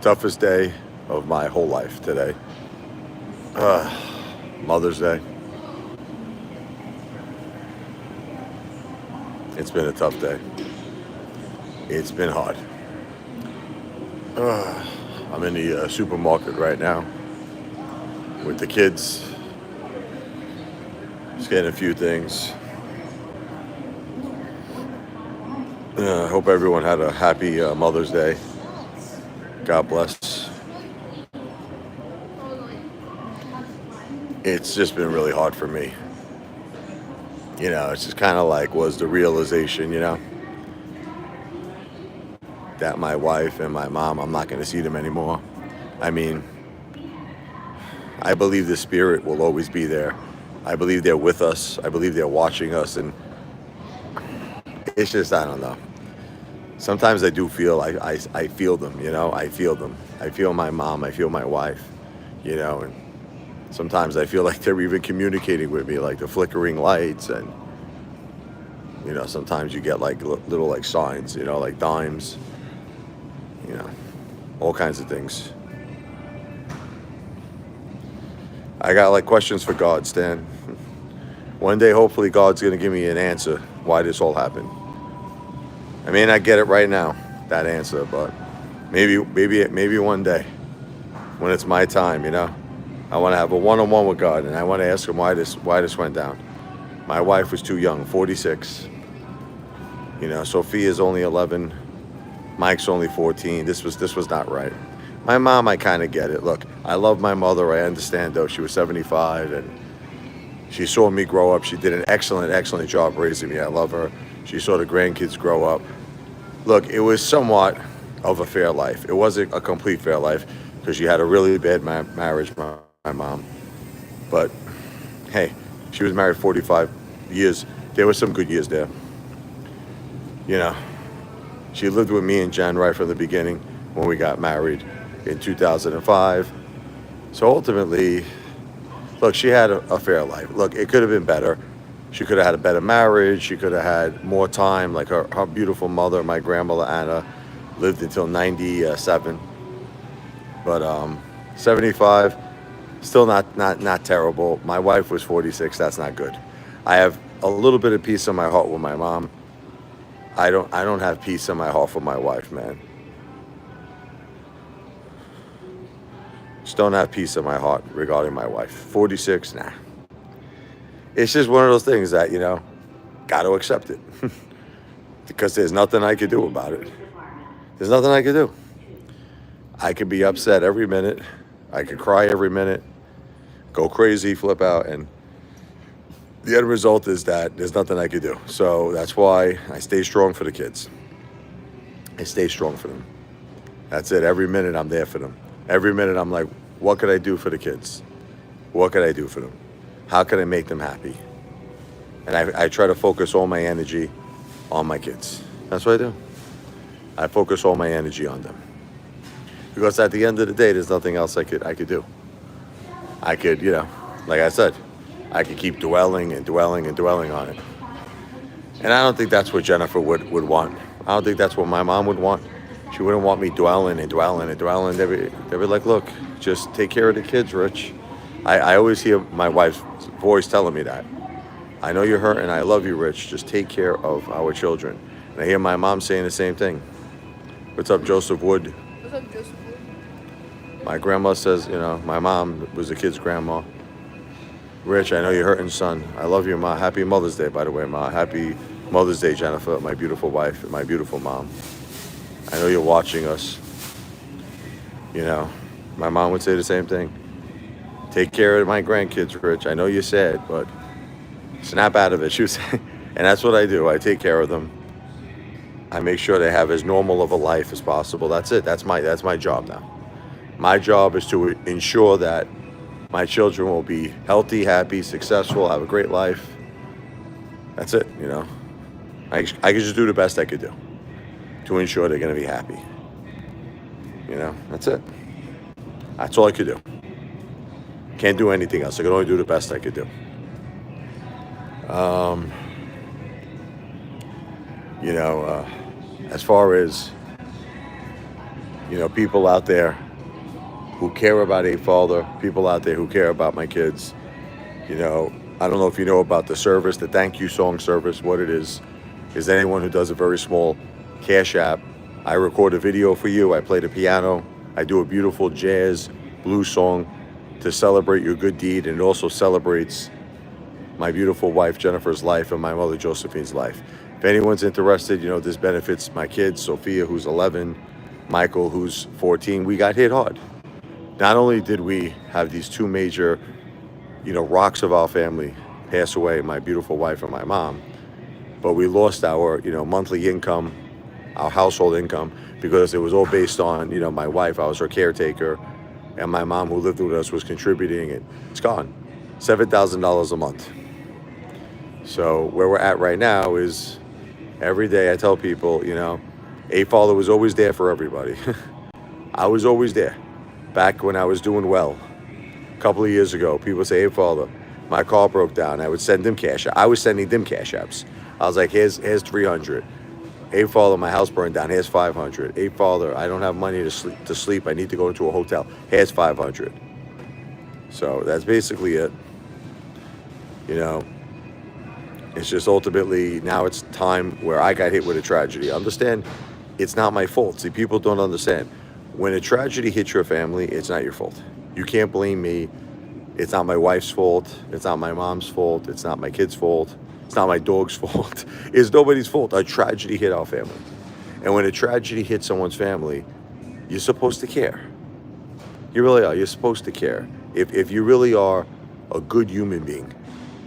Toughest day of my whole life today. Uh, Mother's Day. It's been a tough day. It's been hard. Uh, I'm in the supermarket right now with the kids, just getting a few things. I hope everyone had a happy Mother's Day. God bless. It's just been really hard for me. It's just kind of like was the realization, that my wife and my mom, I'm not going to see them anymore. I mean, I believe the spirit will always be there. I believe they're with us. I believe they're watching us. And it's just, I don't know. Sometimes I do feel, I feel them, I feel them. I feel my mom. I feel my wife, and sometimes I feel like they're even communicating with me, like the flickering lights. And, sometimes you get like little like signs, like dimes, you know, all kinds of things. I got like questions for God, Stan. One day, hopefully, God's going to give me an answer why this all happened. I may not get it right now, that answer, but maybe one day when it's my time, I want to have a one-on-one with God, and I want to ask Him why this went down. My wife was too young, 46. Sophia's only 11. Mike's only 14. This was not right. My mom, I kind of get it. Look, I love my mother. I understand, though. She was 75, and she saw me grow up. She did an excellent job raising me. I love her. She saw the grandkids grow up. Look, it was somewhat of a fair life. It wasn't a complete fair life because she had a really bad marriage, my mom. But, hey, she was married 45 years. There were some good years there. She lived with me and Jen right from the beginning when we got married in 2005. So ultimately, look, she had a fair life. Look, it could have been better. She could have had a better marriage. She could have had more time. Like her beautiful mother, my grandmother Anna, lived until 97. But 75, still not terrible. My wife was 46. That's not good. I have a little bit of peace in my heart with my mom. I don't have peace in my heart for my wife, man. Just don't have peace in my heart regarding my wife. 46, nah. It's just one of those things that, got to accept it. Because there's nothing I could do about it. There's nothing I could do. I could be upset every minute. I could cry every minute, go crazy, flip out, and the end result is that there's nothing I could do. So that's why I stay strong for the kids. I stay strong for them. That's it. Every minute I'm there for them. Every minute I'm like, what could I do for the kids? What could I do for them? How can I make them happy? And I try to focus all my energy on my kids. That's what I do. I focus all my energy on them. Because at the end of the day, there's nothing else I could do. I could, like I said, I could keep dwelling and dwelling and dwelling on it. And I don't think that's what Jennifer would want. I don't think that's what my mom would want. She wouldn't want me dwelling and dwelling and dwelling. They'd be like, look, just take care of the kids, Rich. I always hear my wife's voice telling me that. I know you're hurt and I love you, Rich. Just take care of our children. And I hear my mom saying the same thing. What's up, Joseph Wood? What's up, Joseph Wood? My grandma says, my mom was a kid's grandma. Rich, I know you're hurting, son. I love you, Ma. Happy Mother's Day, by the way, Ma. Happy Mother's Day, Jennifer, my beautiful wife and my beautiful mom. I know you're watching us. My mom would say the same thing. Take care of my grandkids, Rich. I know you're sad, but snap out of it. She was saying, and that's what I do. I take care of them. I make sure they have as normal of a life as possible. That's it. That's my job now. My job is to ensure that my children will be healthy, happy, successful, have a great life. That's it, I could just do the best I could do to ensure they're going to be happy. That's it. That's all I could do. Can't do anything else. I can only do the best I could do. As far as, People out there who care about Apefather, people out there who care about my kids. I don't know if you know about the service, the thank you song service. What it is anyone who does a very small cash app. I record a video for you. I play the piano. I do a beautiful jazz blues song to celebrate your good deed, and it also celebrates my beautiful wife Jennifer's life and my mother Josephine's life. If anyone's interested, this benefits my kids, Sophia, who's 11, Michael, who's 14. We got hit hard. Not only did we have these two major, rocks of our family pass away, my beautiful wife and my mom, but we lost our, monthly income, our household income, because it was all based on, my wife. I was her caretaker, and my mom, who lived with us, was contributing. It's gone, $7,000 a month. So where we're at right now is, every day I tell people, Apefather was always there for everybody. I was always there. Back when I was doing well, a couple of years ago, people say, Apefather, my car broke down. I would send them cash. I was sending them cash apps. I was like, here's 300. Apefather, my house burned down. Here's 500. Apefather, I don't have money to sleep. I need to go into a hotel. Here's 500. So that's basically it. It's just ultimately now it's time where I got hit with a tragedy. Understand, it's not my fault. See, people don't understand. When a tragedy hits your family, it's not your fault. You can't blame me. It's not my wife's fault. It's not my mom's fault. It's not my kid's fault. It's not my dog's fault. It's nobody's fault. A tragedy hit our family. And when a tragedy hits someone's family, you're supposed to care. You really are. You're supposed to care. If you really are a good human being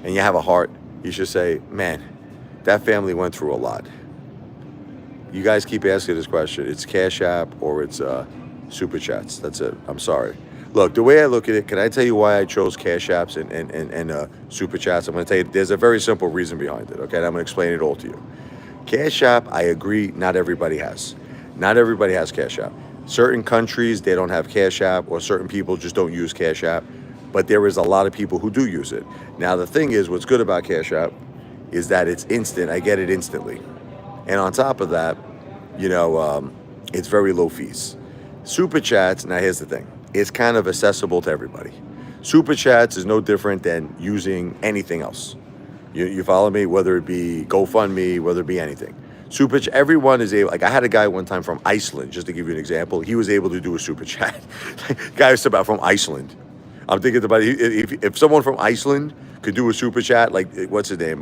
and you have a heart, you should say, man, that family went through a lot. You guys keep asking this question. It's Cash App or it's Super Chats. That's it. I'm sorry. Look, the way I look at it, can I tell you why I chose Cash Apps and Super Chats? I'm going to tell you, there's a very simple reason behind it, okay? And I'm going to explain it all to you. Cash App, I agree, not everybody has. Not everybody has Cash App. Certain countries, they don't have Cash App, or certain people just don't use Cash App. But there is a lot of people who do use it. Now, the thing is, what's good about Cash App is that it's instant. I get it instantly. And on top of that, it's very low fees. Super Chats, now here's the thing. It's kind of accessible to everybody. Super Chats is no different than using anything else. You follow me? Whether it be GoFundMe, whether it be anything. Everyone is able. Like, I had a guy one time from Iceland, just to give you an example. He was able to do a Super Chat. Guy was about from Iceland. I'm thinking about if someone from Iceland could do a Super Chat, like, what's his name?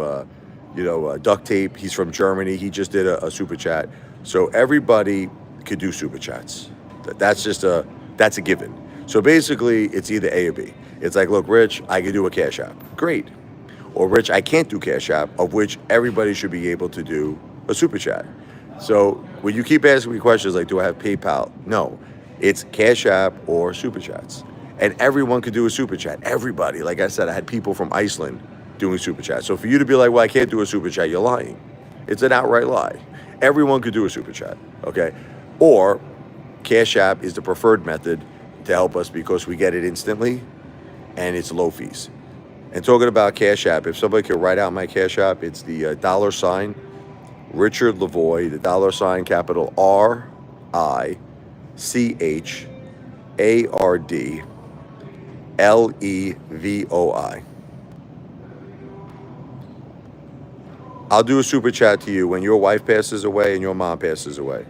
Duct Tape. He's from Germany. He just did a Super Chat. So everybody could do Super Chats. That's a given. So basically, it's either A or B. It's like, look, Rich, I can do a Cash App. Great. Or, Rich, I can't do Cash App, of which everybody should be able to do a Super Chat. So when you keep asking me questions like, do I have PayPal? No. It's Cash App or Super Chats. And everyone could do a Super Chat. Everybody. Like I said, I had people from Iceland doing Super Chat. So for you to be like, well, I can't do a Super Chat, you're lying. It's an outright lie. Everyone could do a Super Chat, okay? Or Cash App is the preferred method to help us because we get it instantly and it's low fees. And talking about Cash App, if somebody could write out my Cash App, it's the $ Richard Lavoie, the $ capital RICHARDLEVOI. I'll do a Super Chat to you when your wife passes away and your mom passes away.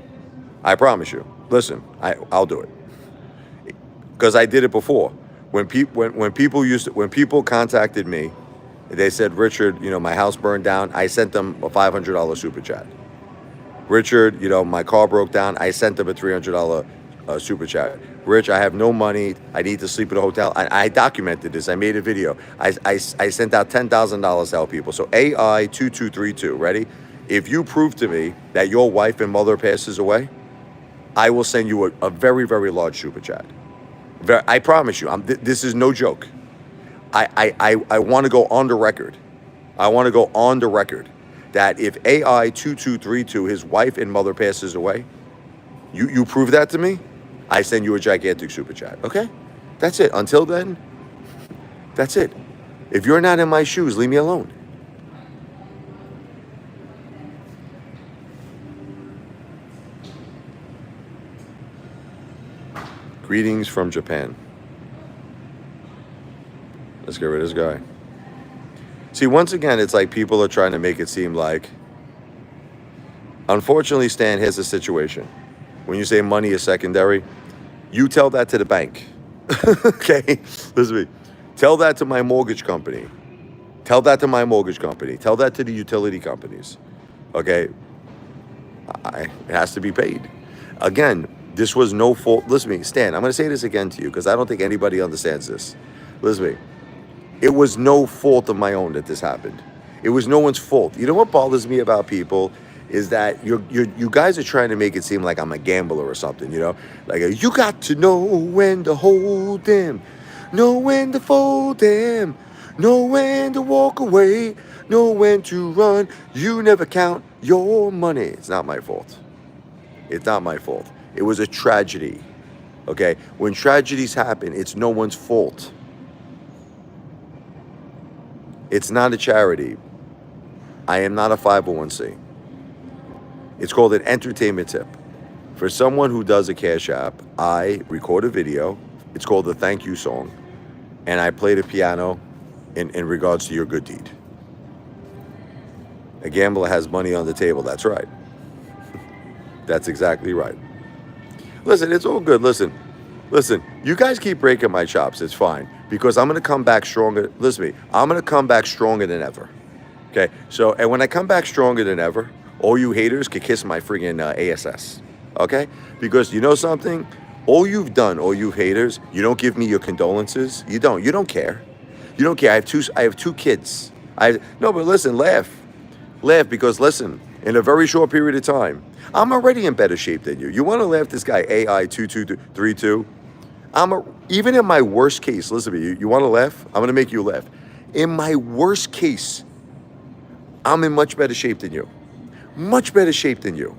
I promise you. Listen, I'll do it. Because I did it before. When people contacted me, they said, Richard, my house burned down. I sent them a $500 Super Chat. Richard, my car broke down. I sent them a $300 Super Chat. Rich, I have no money. I need to sleep at a hotel. I documented this. I made a video. I sent out $10,000 to help people. So AI2232, ready? If you prove to me that your wife and mother passes away, I will send you a very, very large Super Chat. I promise you, this is no joke. I want to go on the record. I want to go on the record that if AI2232, his wife and mother passes away, you prove that to me, I send you a gigantic Super Chat, okay? That's it. Until then, that's it. If you're not in my shoes, leave me alone. Greetings from Japan. Let's get rid of this guy. See, once again, it's like people are trying to make it seem like, unfortunately, Stan, here's the situation. When you say money is secondary, you tell that to the bank. Okay? Listen to me. Tell that to my mortgage company. Tell that to my mortgage company. Tell that to the utility companies. Okay? It has to be paid. Again, this was no fault. Listen to me, Stan, I'm going to say this again to you because I don't think anybody understands this. Listen to me. It was no fault of my own that this happened. It was no one's fault. You know what bothers me about people is that you guys are trying to make it seem like I'm a gambler or something, you know? Like, you got to know when to hold them, know when to fold them, know when to walk away, know when to run. You never count your money. It's not my fault. It's not my fault. It was a tragedy, okay? When tragedies happen, it's no one's fault. It's not a charity. I am not a 501c. It's called an entertainment tip. For someone who does a Cash App, I record a video. It's called the thank you song. And I play the piano in regards to your good deed. A gambler has money on the table. That's right. That's exactly right. Listen, it's all good. Listen, you guys keep breaking my chops. It's fine. Because I'm going to come back stronger. Listen to me. I'm going to come back stronger than ever. Okay? So, and when I come back stronger than ever, all you haters can kiss my friggin' ASS. Okay? Because you know something? All you've done, all you haters, you don't give me your condolences. You don't. You don't care. You don't care. I have two kids. No, but listen, laugh. Laugh because, listen, in a very short period of time, I'm already in better shape than you. You want to laugh this guy, AI2232? Even in my worst case, listen to me, you want to laugh? I'm going to make you laugh. In my worst case, I'm in much better shape than you. Much better shape than you.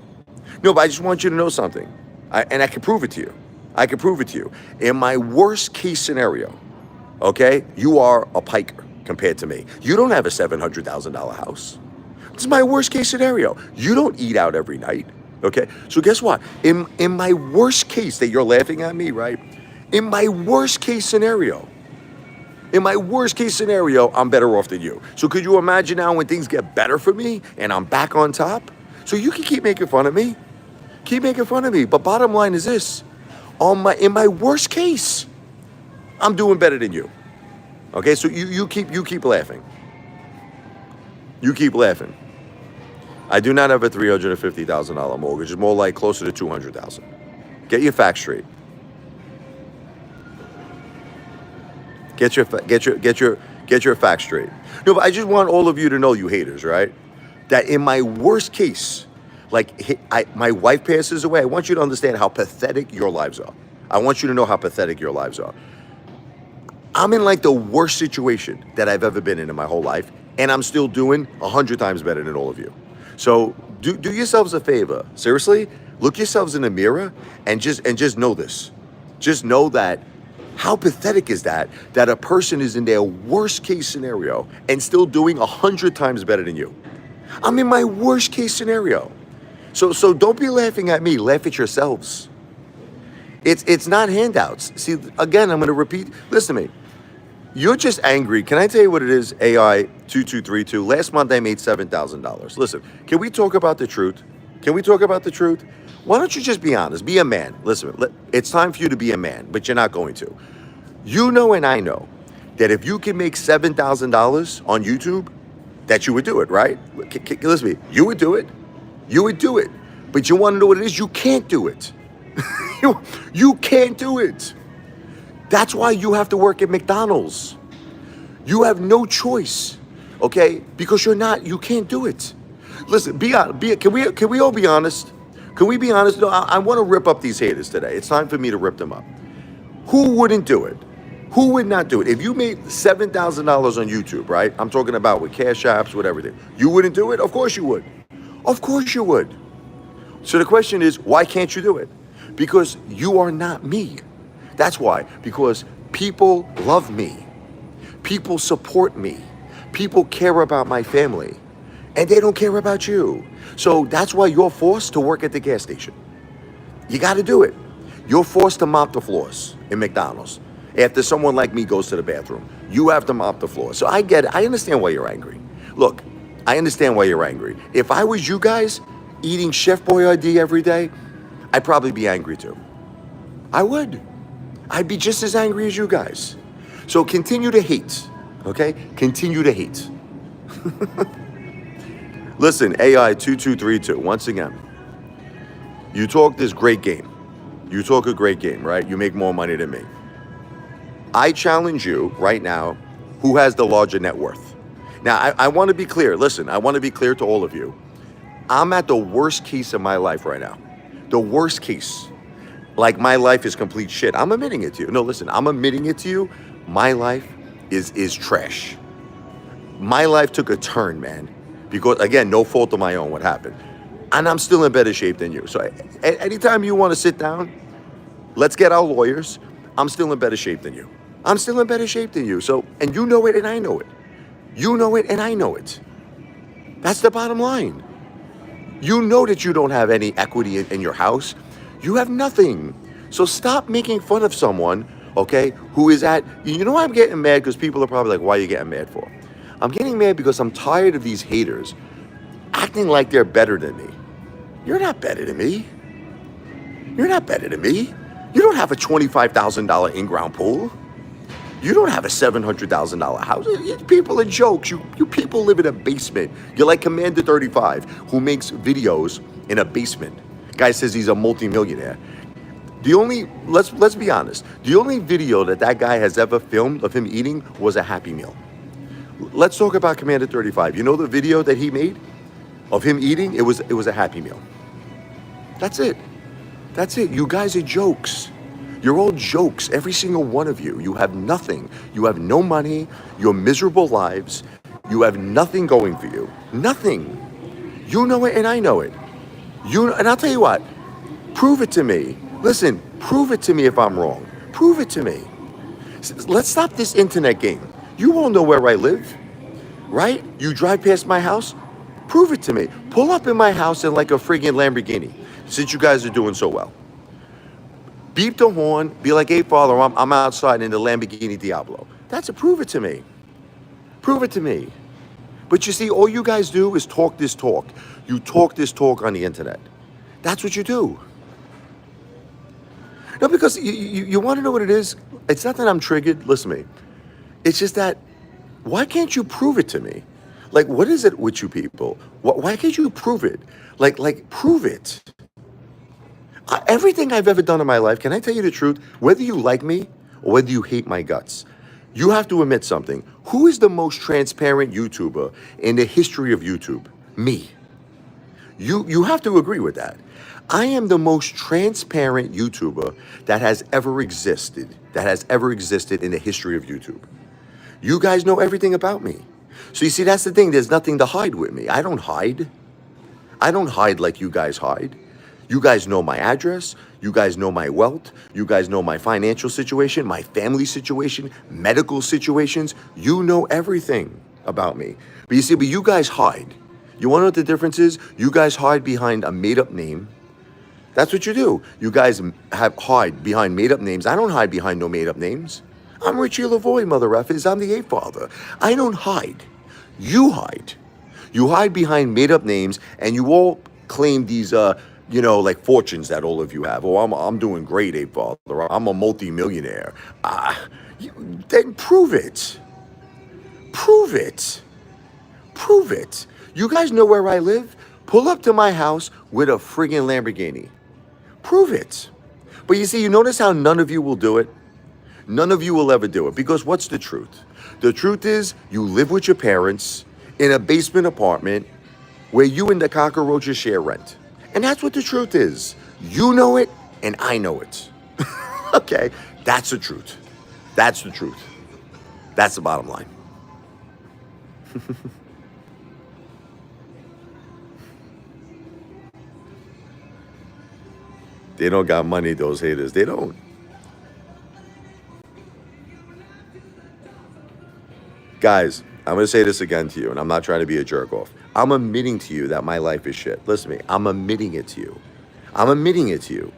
No, but I just want you to know something. And I can prove it to you. I can prove it to you. In my worst case scenario, okay, you are a piker compared to me. You don't have a $700,000 house. This is my worst case scenario. You don't eat out every night, okay? So guess what? In my worst case that you're laughing at me, right? In my worst case scenario, I'm better off than you. So could you imagine now when things get better for me and I'm back on top? So you can keep making fun of me. Keep making fun of me. But bottom line is this. In my worst case, I'm doing better than you. Okay, so you keep laughing. You keep laughing. I do not have a $350,000 mortgage. It's more like closer to $200,000. Get your facts straight. Get your facts straight. No, but I just want all of you to know, you haters, right? That in my worst case, like my wife passes away, I want you to understand how pathetic your lives are. I want you to know how pathetic your lives are. I'm in like the worst situation that I've ever been in my whole life, and I'm still doing 100 times better than all of you. So do yourselves a favor. Seriously, look yourselves in the mirror and just know this. Just know that. How pathetic is that a person is in their worst case scenario and still doing 100 times better than you? I'm in my worst case scenario. So don't be laughing at me. Laugh at yourselves. It's not handouts. See, again, I'm going to repeat. Listen to me. You're just angry. Can I tell you what it is, AI2232? Last month I made $7,000. Listen, can we talk about the truth? Can we talk about the truth? Why don't you just be honest? Be a man. Listen, it's time for you to be a man, but you're not going to. You know and I know that if you can make $7,000 on YouTube, that you would do it, right? Listen to me. You would do it. You would do it. But you want to know what it is? You can't do it. You can't do it. That's why you have to work at McDonald's. You have no choice, okay? Because you can't do it. Listen, can we all be honest? Can we be honest? No, I want to rip up these haters today. It's time for me to rip them up. Who wouldn't do it? Who would not do it? If you made $7,000 on YouTube, right? I'm talking about with Cash Apps, with everything. You wouldn't do it? Of course you would. Of course you would. So the question is, why can't you do it? Because you are not me. That's why. Because people love me. People support me. People care about my family. And they don't care about you. So that's why you're forced to work at the gas station. You got to do it. You're forced to mop the floors in McDonald's after someone like me goes to the bathroom. You have to mop the floor. So I get it. I understand why you're angry. Look, I understand why you're angry. If I was you guys eating Chef Boyardee every day, I'd probably be angry too. I would. I'd be just as angry as you guys. So continue to hate, okay? Continue to hate. Listen, AI2232, once again, you talk this great game. You talk a great game, right? You make more money than me. I challenge you right now, who has the larger net worth? Now, I want to be clear. Listen, I want to be clear to all of you. I'm at the worst case of my life right now. The worst case. Like my life is complete shit. I'm admitting it to you. No, listen, I'm admitting it to you. My life is trash. My life took a turn, man. Because, again, no fault of my own what happened. And I'm still in better shape than you. So anytime you want to sit down, let's get our lawyers. I'm still in better shape than you. I'm still in better shape than you. So, and you know it and I know it. You know it and I know it. That's the bottom line. You know that you don't have any equity in your house. You have nothing. So stop making fun of someone, okay, who is at, you know why I'm getting mad? Because people are probably like, why are you getting mad for? I'm getting mad because I'm tired of these haters acting like they're better than me. You're not better than me. You're not better than me. You don't have a $25,000 in-ground pool. You don't have a $700,000 house. People are jokes. You people live in a basement. You're like Commander 35, who makes videos in a basement. Guy says he's a multimillionaire. Let's be honest. The only video that guy has ever filmed of him eating was a Happy Meal. Let's talk about Commander 35. You know the video that he made of him eating? It was a Happy Meal. That's it. That's it. You guys are jokes. You're all jokes, every single one of you. You have nothing. You have no money. You're miserable lives. You have nothing going for you. Nothing. You know it and I know it. And I'll tell you what, prove it to me. Listen, prove it to me if I'm wrong. Prove it to me. Let's stop this internet game. You all know where I live, right? You drive past my house, prove it to me. Pull up in my house in like a friggin' Lamborghini, since you guys are doing so well. Beep the horn, be like, Apefather, I'm outside in the Lamborghini Diablo. That's prove it to me. Prove it to me. But you see, all you guys do is talk this talk. You talk this talk on the internet. That's what you do. No, because you want to know what it is? It's not that I'm triggered. Listen to me. It's just that, why can't you prove it to me? Like, what is it with you people? Why can't you prove it? Like, prove it. Everything I've ever done in my life, can I tell you the truth? Whether you like me or whether you hate my guts, you have to admit something. Who is the most transparent YouTuber in the history of YouTube? Me. You have to agree with that. I am the most transparent YouTuber that has ever existed in the history of YouTube. You guys know everything about me. So you see, that's the thing. There's nothing to hide with me. I don't hide. I don't hide like you guys hide. You guys know my address. You guys know my wealth. You guys know my financial situation, my family situation, medical situations. You know everything about me. But you see, you guys hide. You want to know what the difference is? You guys hide behind a made-up name. That's what you do. You guys hide behind made-up names. I don't hide behind no made-up names. I'm Richie Lavoie, mother effers. I'm the Apefather. I don't hide. You hide. You hide behind made-up names, and you all claim these, like fortunes that all of you have. Oh, I'm doing great, Apefather. I'm a multi-millionaire. Then prove it. Prove it. Prove it. You guys know where I live? Pull up to my house with a friggin' Lamborghini. Prove it. But you see, you notice how none of you will do it? None of you will ever do it. Because what's the truth? The truth is, you live with your parents in a basement apartment where you and the cockroaches share rent. And that's what the truth is. You know it, and I know it. Okay? That's the truth. That's the truth. That's the bottom line. They don't got money, those haters. They don't. Guys, I'm going to say this again to you, and I'm not trying to be a jerk off. I'm admitting to you that my life is shit. Listen to me. I'm admitting it to you. I'm admitting it to you.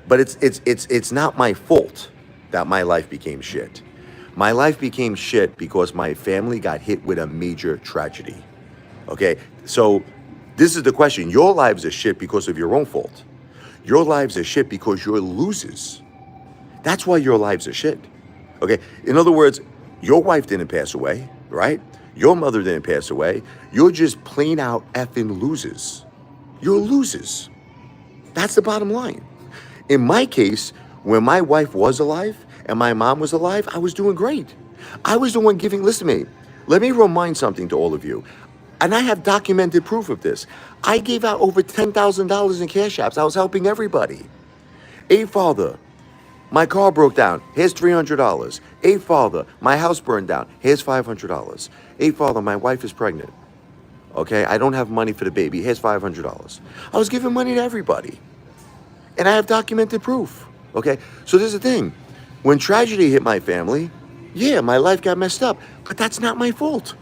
But it's not my fault that my life became shit. My life became shit because my family got hit with a major tragedy. Okay? So this is the question. Your lives are shit because of your own fault. Your lives are shit because you're losers. That's why your lives are shit. Okay? In other words, your wife didn't pass away, right? Your mother didn't pass away. You're just plain out effing losers. You're losers. That's the bottom line. In my case, when my wife was alive and my mom was alive, I was doing great. I was the one giving, listen to me, let me remind something to all of you. And I have documented proof of this. I gave out over $10,000 in cash apps. I was helping everybody. Apefather, my car broke down. Here's $300. Apefather, my house burned down. Here's $500. Apefather, my wife is pregnant. Okay, I don't have money for the baby. Here's $500. I was giving money to everybody. And I have documented proof. Okay, so this is the thing. When tragedy hit my family, yeah, my life got messed up. But that's not my fault.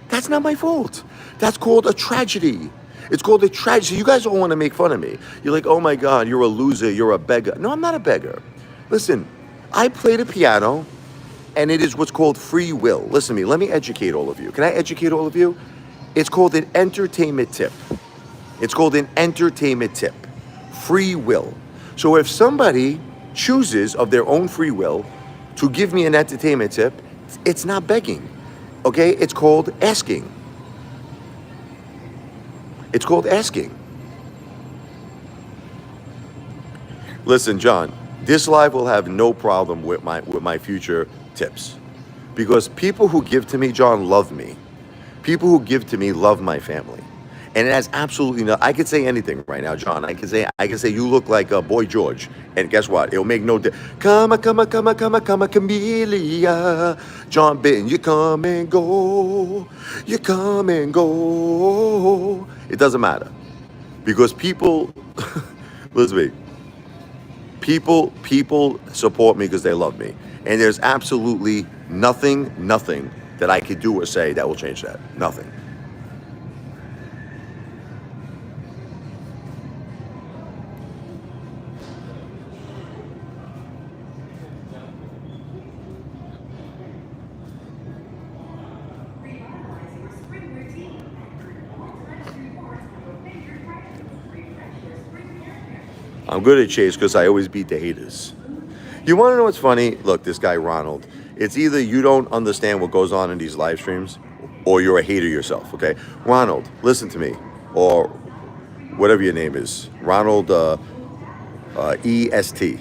That's not my fault. That's called a tragedy. It's called a tragedy. You guys all want to make fun of me. You're like, oh my God, you're a loser. You're a beggar. No, I'm not a beggar. Listen, I play the piano, and it is what's called free will. Listen to me. Let me educate all of you. Can I educate all of you? It's called an entertainment tip. It's called an entertainment tip. Free will. So if somebody chooses of their own free will to give me an entertainment tip, it's not begging. Okay? It's called asking. It's called asking. Listen, John, this live will have no problem with my future tips. Because people who give to me, John, love me. People who give to me love my family. And it has absolutely no, I could say anything right now, John. I can say you look like Boy George. And guess what? It'll make no difference. Come, Camellia. John Benton, you come and go. You come and go. It doesn't matter. Because people, listen to me. People support me because they love me. And there's absolutely nothing that I could do or say that will change that. Nothing. I'm good at chase because I always beat the haters. You want to know what's funny? Look, this guy Ronald. It's either you don't understand what goes on in these live streams, or you're a hater yourself. Okay, Ronald, listen to me, or whatever your name is, Ronald EST.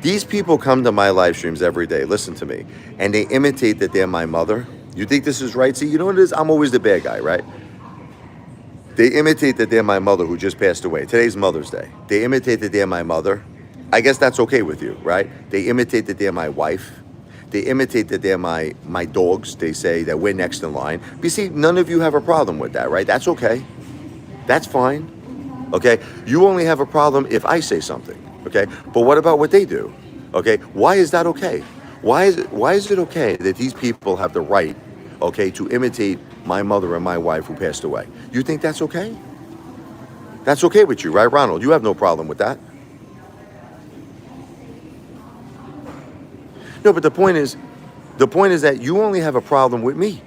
These people come to my live streams every day. Listen to me, and they imitate that they're my mother. You think this is right? See, you know what it is? I'm always the bad guy, right? They imitate that they're my mother who just passed away. Today's Mother's Day. They imitate that they're my mother. I guess that's okay with you, right? They imitate that they're my wife. They imitate that they're my dogs. They say that we're next in line. But you see, none of you have a problem with that, right? That's okay. That's fine. Okay? You only have a problem if I say something. Okay? But what about what they do? Okay? Why is that okay? Why is it okay that these people have the right, okay, to imitate my mother and my wife who passed away? You think that's okay? That's okay with you, right, Ronald? You have no problem with that. No, but the point is that you only have a problem with me.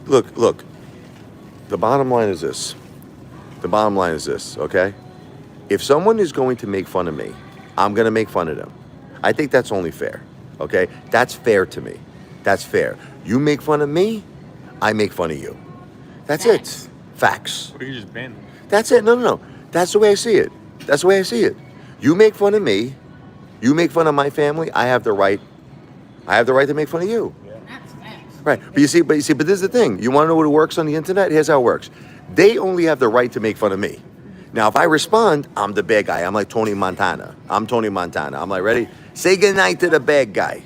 Look. The bottom line is this. Okay? If someone is going to make fun of me, I'm going to make fun of them. I think that's only fair. Okay? That's fair to me. That's fair. You make fun of me, I make fun of you. That's it. Facts. Or you just ban them. That's it. No. That's the way I see it. You make fun of me, you make fun of my family, I have the right to make fun of you. Yeah. That's facts. Right. But this is the thing. You want to know what works on the internet? Here's how it works. They only have the right to make fun of me. Now, if I respond, I'm the bad guy. I'm like Tony Montana. I'm like, ready? Say goodnight to the bad guy.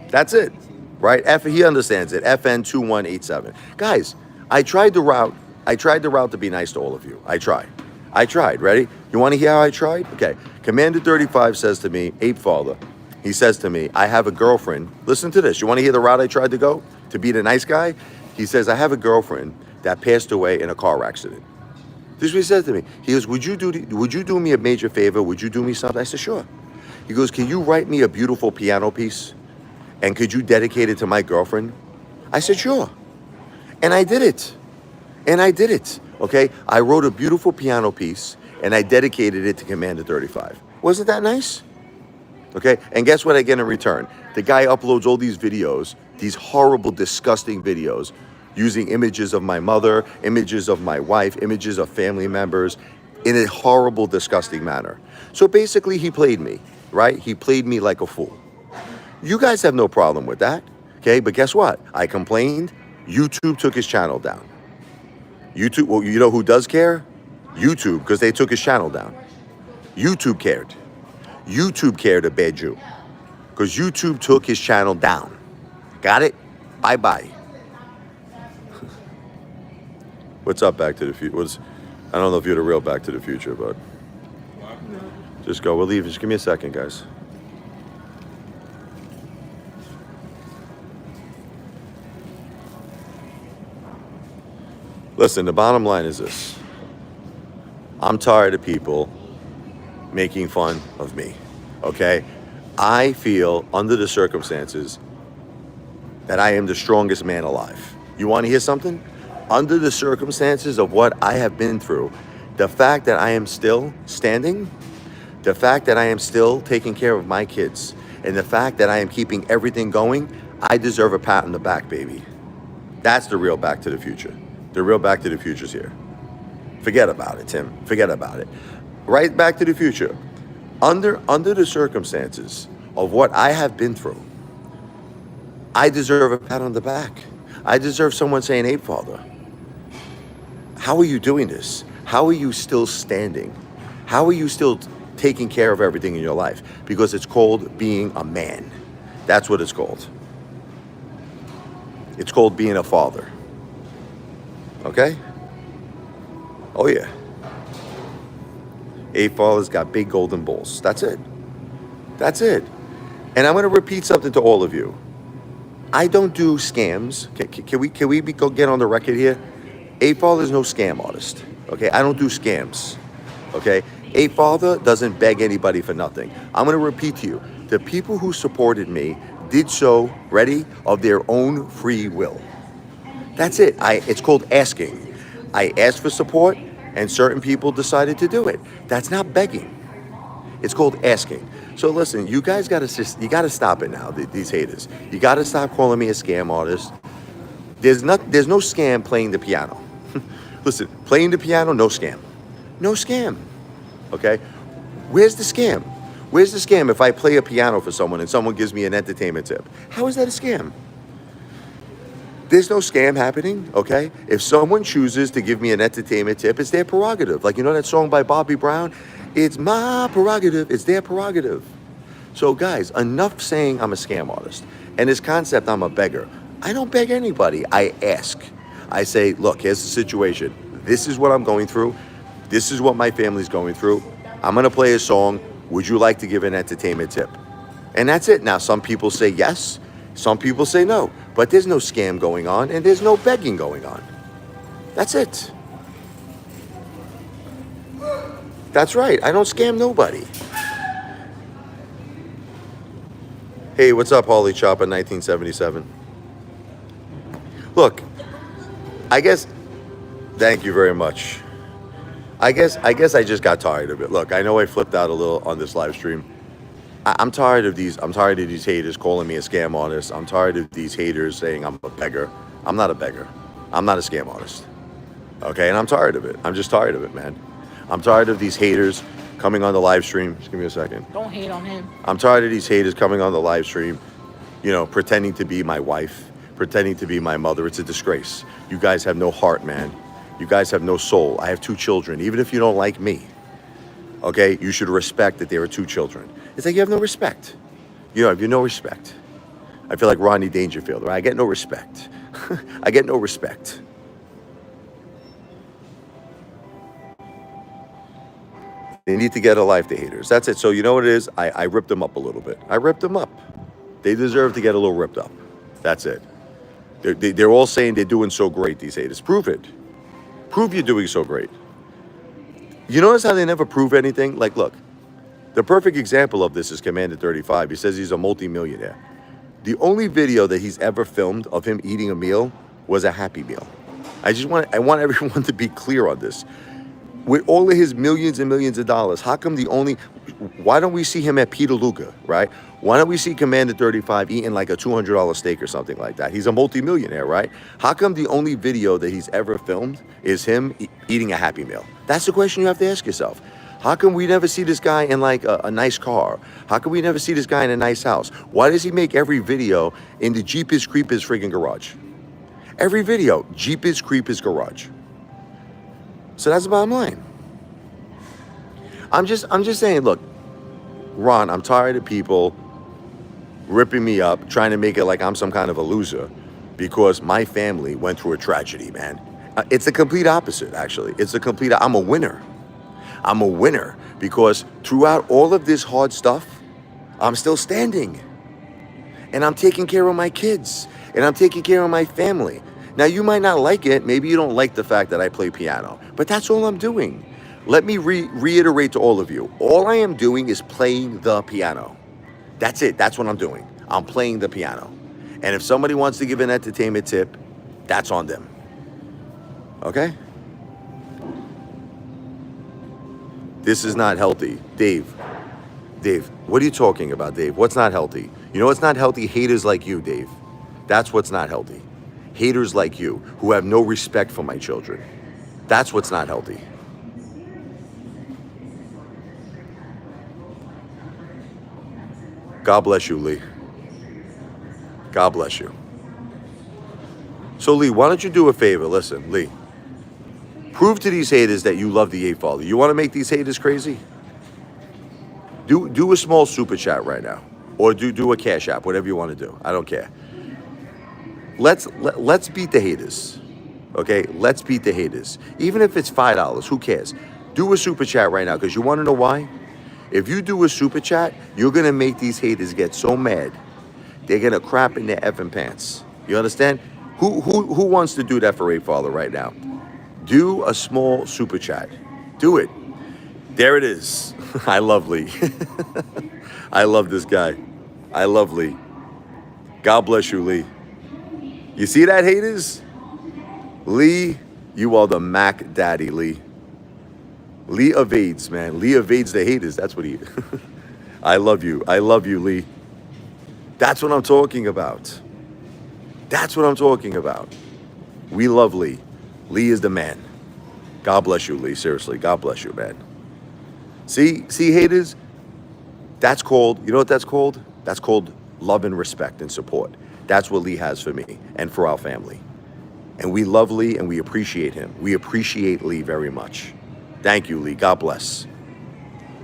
That's it. Right? He understands it. FN2187. Guys, I tried the route to be nice to all of you. I tried. Ready? You want to hear how I tried? Okay. Commander 35 says to me, Apefather, He says to me, I have a girlfriend. Listen to this. You want to hear the route I tried to go to be the nice guy? He says, I have a girlfriend that passed away in a car accident. This is what he said to me. He goes, would you do me a major favor? Would you do me something? I said, sure. He goes, can you write me a beautiful piano piece? And could you dedicate it to my girlfriend? I said, sure. And I did it. Okay? I wrote a beautiful piano piece and I dedicated it to Commander 35. Wasn't that nice? Okay? And guess what I get in return? The guy uploads all these videos, these horrible, disgusting videos, using images of my mother, images of my wife, images of family members in a horrible, disgusting manner. So basically, he played me, right? He played me like a fool. You guys have no problem with that, okay? But guess what? I complained. YouTube took his channel down. YouTube, well, you know who does care? YouTube, because they took his channel down. YouTube cared. YouTube cared a bad Jew, because YouTube took his channel down. Got it? Bye-bye. What's up, Back to the Future? I don't know if you're the real Back to the Future, but just go. We'll leave. Just give me a second, guys. Listen, the bottom line is this. I'm tired of people making fun of me, okay? I feel, under the circumstances, that I am the strongest man alive. You want to hear something? Under the circumstances of what I have been through, the fact that I am still standing, the fact that I am still taking care of my kids, and the fact that I am keeping everything going, I deserve a pat on the back, baby. That's the real Back to the Future. The real Back to the Future's here. Forget about it, Tim. Forget about it. Right, Back to the Future. Under the circumstances of what I have been through, I deserve a pat on the back. I deserve someone saying, Apefather, how are you doing this? How are you still standing? How are you still taking care of everything in your life? Because it's called being a man. That's what it's called. It's called being a father. Okay? Oh, yeah. Apefather's got big golden balls. That's it. That's it. And I'm going to repeat something to all of you. I don't do scams. Can we go get on the record here? Apefather's no scam artist. Okay? I don't do scams. Okay? Apefather doesn't beg anybody for nothing. I'm going to repeat to you. The people who supported me did so, ready, of their own free will. That's it. It's called asking. I asked for support, and certain people decided to do it. That's not begging. It's called asking. So listen, you guys got to stop it now, these haters. You got to stop calling me a scam artist. There's no scam playing the piano. Listen, playing the piano, no scam. No scam. Okay? Where's the scam? Where's the scam if I play a piano for someone and someone gives me an entertainment tip? How is that a scam? There's no scam happening, okay? If someone chooses to give me an entertainment tip, it's their prerogative. Like, you know that song by Bobby Brown? It's my prerogative. It's their prerogative. So, guys, enough saying I'm a scam artist. And this concept, I'm a beggar. I don't beg anybody. I ask. I say, look, here's the situation. This is what I'm going through. This is what my family's going through. I'm going to play a song. Would you like to give an entertainment tip? And that's it. Now, some people say yes. Some people say no. But there's no scam going on, and there's no begging going on. That's it. That's right. I don't scam nobody. Hey, what's up, Holly Chopper 1977? Look, I guess, thank you very much. I guess I just got tired of it. Look, I know I flipped out a little on this live stream. I'm tired of these haters calling me a scam artist. I'm tired of these haters saying I'm a beggar. I'm not a beggar. I'm not a scam artist. Okay, and I'm tired of it. I'm just tired of it, man. I'm tired of these haters coming on the live stream. Just give me a second. Don't hate on him. I'm tired of these haters coming on the live stream, pretending to be my wife, pretending to be my mother. It's a disgrace. You guys have no heart, man. You guys have no soul. I have 2 children. Even if you don't like me, okay, you should respect that there are 2 children. It's like you have no respect. You have no respect. I feel like Rodney Dangerfield, right? I get no respect. I get no respect. They need to get a life, the haters. That's it. So you know what it is? I ripped them up a little bit. I ripped them up. They deserve to get a little ripped up. That's it. They're all saying they're doing so great, these haters. Prove it. Prove you're doing so great. You notice how they never prove anything? Like, look, the perfect example of this is Commander 35. He says he's a multimillionaire. The only video that he's ever filmed of him eating a meal was a Happy Meal. I want everyone to be clear on this. With all of his millions and millions of dollars, how come why don't we see him at Peter Luca, right? Why don't we see Commander 35 eating like a $200 steak or something like that? He's a multimillionaire, right? How come the only video that he's ever filmed is him eating a Happy Meal? That's the question you have to ask yourself. How come we never see this guy in like a nice car? How come we never see this guy in a nice house? Why does he make every video in the Jeepers Creepers friggin' garage? Every video, Jeepers Creepers garage. So that's the bottom line. I'm just saying, look, Ron, I'm tired of people ripping me up, trying to make it like I'm some kind of a loser because my family went through a tragedy, man. It's the complete opposite, actually. I'm a winner. I'm a winner because throughout all of this hard stuff, I'm still standing. And I'm taking care of my kids. And I'm taking care of my family. Now, you might not like it. Maybe you don't like the fact that I play piano. But that's all I'm doing. Let me reiterate to all of you. All I am doing is playing the piano. That's it. That's what I'm doing. I'm playing the piano. And if somebody wants to give an entertainment tip, that's on them. Okay? This is not healthy. Dave, what are you talking about, Dave? What's not healthy? You know what's not healthy? Haters like you, Dave. That's what's not healthy. Haters like you who have no respect for my children. That's what's not healthy. God bless you, Lee. God bless you. So, Lee, why don't you do a favor? Listen, Lee. Prove to these haters that you love the Apefather. You want to make these haters crazy? Do a small super chat right now. Or do a cash app, whatever you want to do. I don't care. Let's beat the haters. Okay? Let's beat the haters. Even if it's $5, who cares? Do a super chat right now, because you want to know why? If you do a super chat, you're going to make these haters get so mad, they're going to crap in their effing pants. You understand? Who wants to do that for Apefather right now? Do a small super chat. Do it. There it is. I love Lee. I love this guy. I love Lee. God bless you, Lee. You see that, haters? Lee, you are the Mac Daddy, Lee. Lee evades, man. Lee evades the haters. That's what he... I love you. I love you, Lee. That's what I'm talking about. That's what I'm talking about. We love Lee. Lee is the man. God bless you, Lee. Seriously, God bless you, man. See, haters? That's called, you know what that's called? That's called love and respect and support. That's what Lee has for me and for our family. And we love Lee and we appreciate him. We appreciate Lee very much. Thank you, Lee. God bless.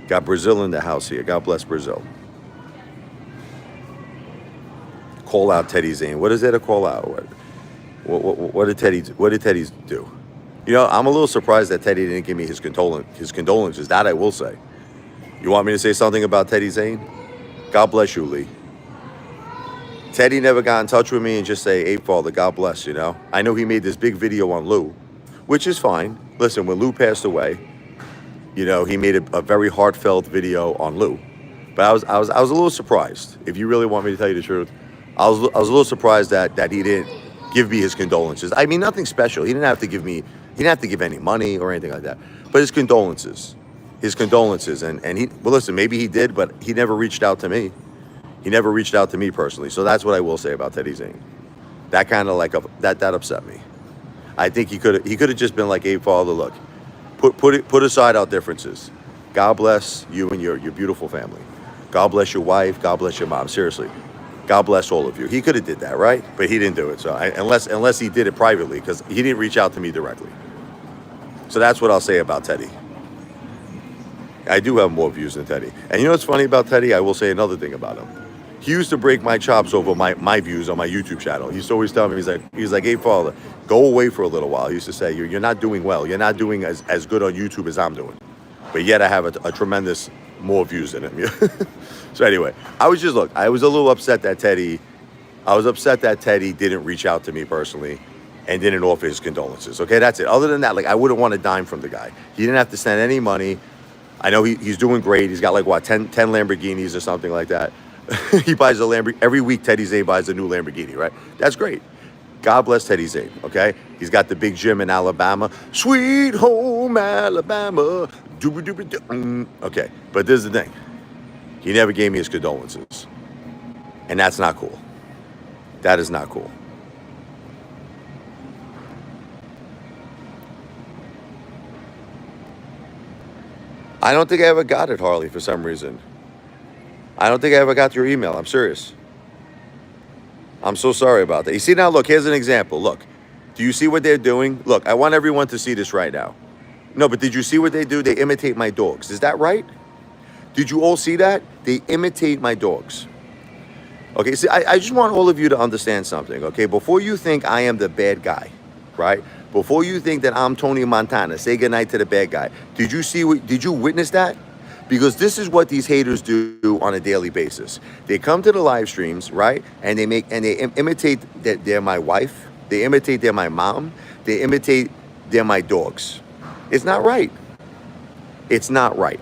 Got Brazil in the house here. God bless Brazil. Call out Teddy Zane. What is that a call out? What did Teddy do? You know, I'm a little surprised that Teddy didn't give me his condolences. That I will say. You want me to say something about Teddy Zane? God bless you, Lee. Teddy never got in touch with me and just say, Apefather, God bless, you know. I know he made this big video on Lou, which is fine. Listen, when Lou passed away, you know, he made a very heartfelt video on Lou. But I was a little surprised. If you really want me to tell you the truth, I was a little surprised that he didn't give me his condolences. I mean, nothing special. He didn't have to give any money or anything like that. But his condolences. And he, well, listen, maybe he did, but he never reached out to me. He never reached out to me personally. So that's what I will say about Teddy Zane. That kind of like, that upset me. I think he could have just been like, Apefather, look, put aside our differences. God bless you and your beautiful family. God bless your wife. God bless your mom. Seriously. God bless all of you. He could have did that, right? But he didn't do it. So unless he did it privately, because he didn't reach out to me directly. So that's what I'll say about Teddy. I do have more views than Teddy. And you know what's funny about Teddy? I will say another thing about him. He used to break my chops over my views on my YouTube channel. He used to always tell me, he's like, hey, Father, go away for a little while. He used to say, you're not doing well. You're not doing as good on YouTube as I'm doing. but yet I have a tremendous more views than him. So anyway, I was a little upset that Teddy didn't reach out to me personally and didn't offer his condolences. Okay, that's it. Other than that, like, I wouldn't want a dime from the guy. He didn't have to send any money. I know he's doing great. He's got like, what, 10 Lamborghinis or something like that. He buys a Lamborghini. Every week, Teddy Zane buys a new Lamborghini, right? That's great. God bless Teddy Zane, okay? He's got the big gym in Alabama. Sweet home Alabama. Okay, but this is the thing. He never gave me his condolences. And that's not cool. That is not cool. I don't think I ever got it, Harley, for some reason. I don't think I ever got your email. I'm serious. I'm so sorry about that. You see now, look, here's an example. Look, do you see what they're doing? Look, I want everyone to see this right now. No, but did you see what they do? They imitate my dogs. Is that right? Did you all see that? They imitate my dogs. Okay, see, I just want all of you to understand something, okay? Before you think I am the bad guy, right? Before you think that I'm Tony Montana, say goodnight to the bad guy. Did you witness that? Because this is what these haters do on a daily basis. They come to the live streams, right? And they imitate that they're my wife. They imitate they're my mom. They imitate they're my dogs. It's not right. It's not right.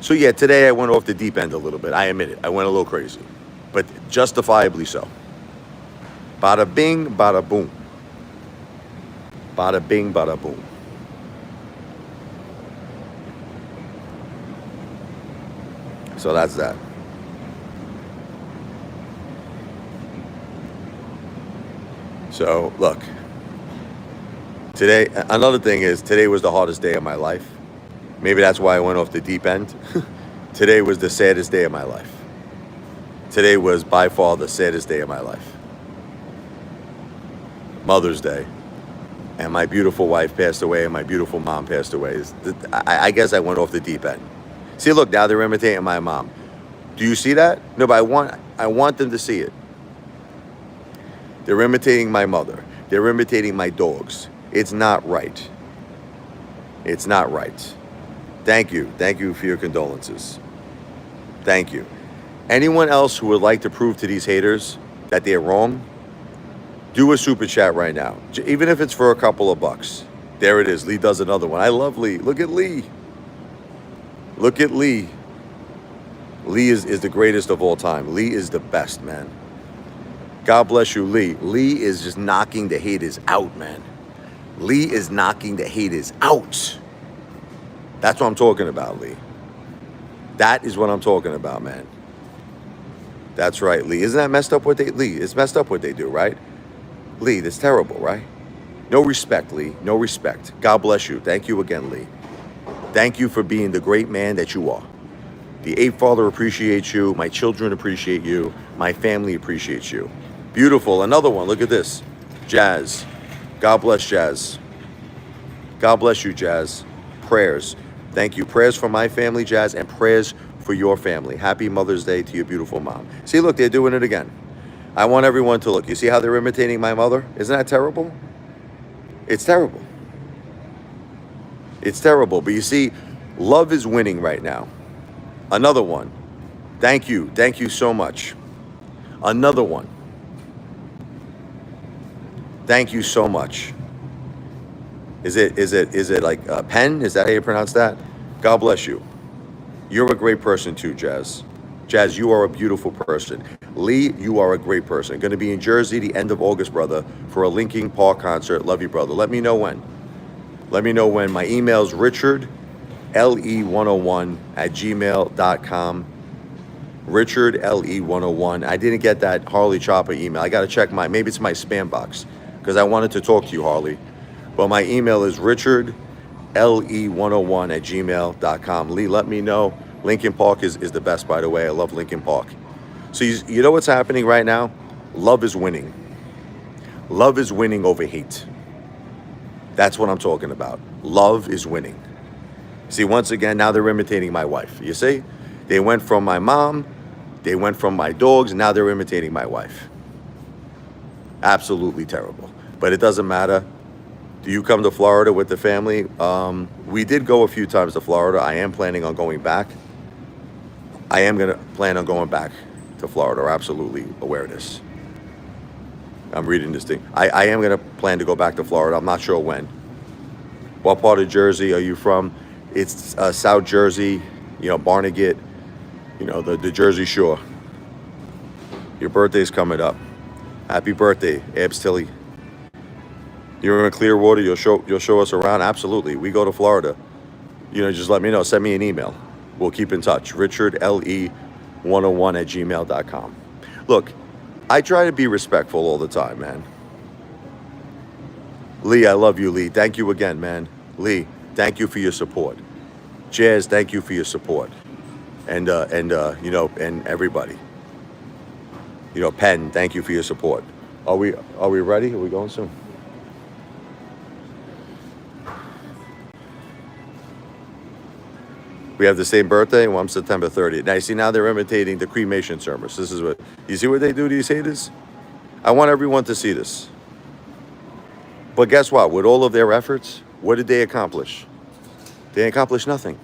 So yeah, today I went off the deep end a little bit. I admit it. I went a little crazy. But justifiably so. Bada bing, bada boom. Bada bing, bada boom. So that's that. So look, today, another thing is today was the hardest day of my life. Maybe that's why I went off the deep end. Today was the saddest day of my life. Today was by far the saddest day of my life. Mother's Day. And my beautiful wife passed away and my beautiful mom passed away. I guess I went off the deep end. See, look, now they're imitating my mom. Do you see that? No, but I want them to see it. They're imitating my mother. They're imitating my dogs. It's not right. It's not right. Thank you. Thank you for your condolences. Thank you. Anyone else who would like to prove to these haters that they're wrong, do a super chat right now. Even if it's for a couple of bucks. There it is. Lee does another one. I love Lee. Look at Lee. Look at Lee. Lee is the greatest of all time. Lee is the best, man. God bless you, Lee. Lee is just knocking the haters out, man. Lee is knocking the haters out. That's what I'm talking about, Lee. That is what I'm talking about, man. That's right, Lee. Isn't that messed up Lee, it's messed up what they do, right? Lee, that's terrible, right? No respect, Lee. No respect. God bless you. Thank you again, Lee. Thank you for being the great man that you are. The Apefather appreciates you. My children appreciate you. My family appreciates you. Beautiful. Another one. Look at this. Jazz. God bless Jazz. God bless you, Jazz. Prayers. Thank you. Prayers for my family, Jazz, and prayers for your family. Happy Mother's Day to your beautiful mom. See, look, they're doing it again. I want everyone to look. You see how they're imitating my mother? Isn't that terrible? It's terrible. It's terrible. But you see, love is winning right now. Another one. Thank you. Thank you so much. Another one. Thank you so much. Is it like a pen? Is that how you pronounce that? God bless you. You're a great person too, Jazz. Jazz, you are a beautiful person. Lee, you are a great person. Going to be in Jersey the end of August, brother, for a Linkin Park concert. Love you, brother. Let me know when. Let me know when. My email's richardle101@gmail.com. richardle101. I didn't get that Harley Chopper email. I got to check maybe it's my spam box because I wanted to talk to you, Harley. But my email is richardle101@gmail.com. Lee, let me know. Linkin Park is the best, by the way. I love Linkin Park. So you know what's happening right now? Love is winning. Love is winning over hate. That's what I'm talking about. Love is winning. See, once again, now they're imitating my wife. You see? They went from my mom, they went from my dogs, and now they're imitating my wife. Absolutely terrible. But it doesn't matter. Do you come to Florida with the family? We did go a few times to Florida. I am planning on going back. I am going to plan on going back to Florida. Absolutely aware of this. I'm reading this thing. I am going to plan to go back to Florida. I'm not sure when. What part of Jersey are you from? It's South Jersey, Barnegat, the Jersey Shore. Your birthday's coming up. Happy birthday, Abs Tilly. You're in Clearwater. You'll show us around. Absolutely. We go to Florida. Just let me know. Send me an email. We'll keep in touch. richardle101@gmail.com. Look, I try to be respectful all the time, man. Lee, I love you, Lee. Thank you again, man. Lee, thank you for your support. Jazz, thank you for your support. And everybody. Penn, thank you for your support. Are we ready? Are we going soon? We have the same birthday. Well, I'm September 30th. Now, you see, now they're imitating the cremation service. This is what, you see what they do, these haters? I want everyone to see this. But guess what? With all of their efforts, what did they accomplish? They accomplished nothing.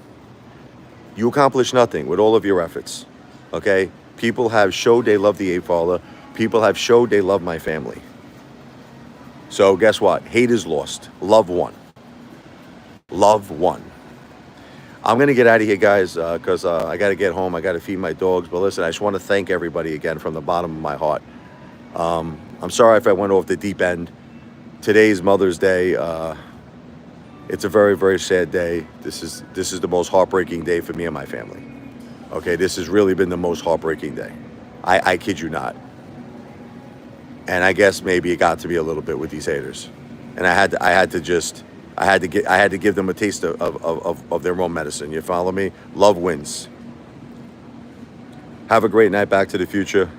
You accomplished nothing with all of your efforts, okay? People have showed they love the Apefather. People have showed they love my family. So guess what? Hate is lost. Love won. Love won. I'm going to get out of here, guys, because I got to get home. I got to feed my dogs. But listen, I just want to thank everybody again from the bottom of my heart. I'm sorry if I went off the deep end. Today's Mother's Day. It's a very, very sad day. This is the most heartbreaking day for me and my family. Okay, this has really been the most heartbreaking day. I kid you not. And I guess maybe it got to be a little bit with these haters. And I had to give them a taste of their own medicine. You follow me? Love wins. Have a great night. Back to the Future.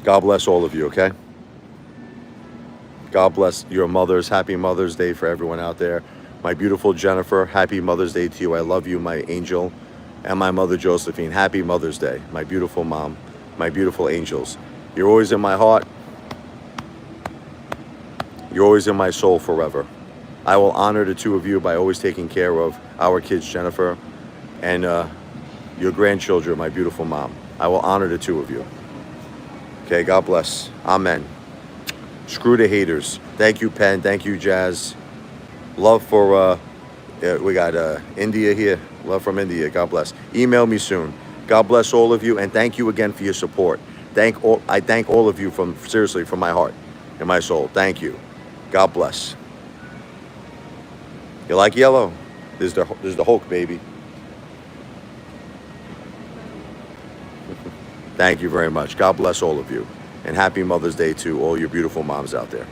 God bless all of you, okay? God bless your mothers. Happy Mother's Day for everyone out there. My beautiful Jennifer, happy Mother's Day to you. I love you, my angel. And my mother, Josephine, happy Mother's Day. My beautiful mom, my beautiful angels. You're always in my heart. You're always in my soul forever. I will honor the two of you by always taking care of our kids, Jennifer, and your grandchildren, my beautiful mom. I will honor the two of you. Okay, God bless. Amen. Screw the haters. Thank you, Penn. Thank you, Jazz. Love for, we got India here. Love from India. God bless. Email me soon. God bless all of you, and thank you again for your support. I thank all of you seriously from my heart and my soul. Thank you. God bless. You like yellow? There's the Hulk, baby. Thank you very much. God bless all of you. And happy Mother's Day to all your beautiful moms out there.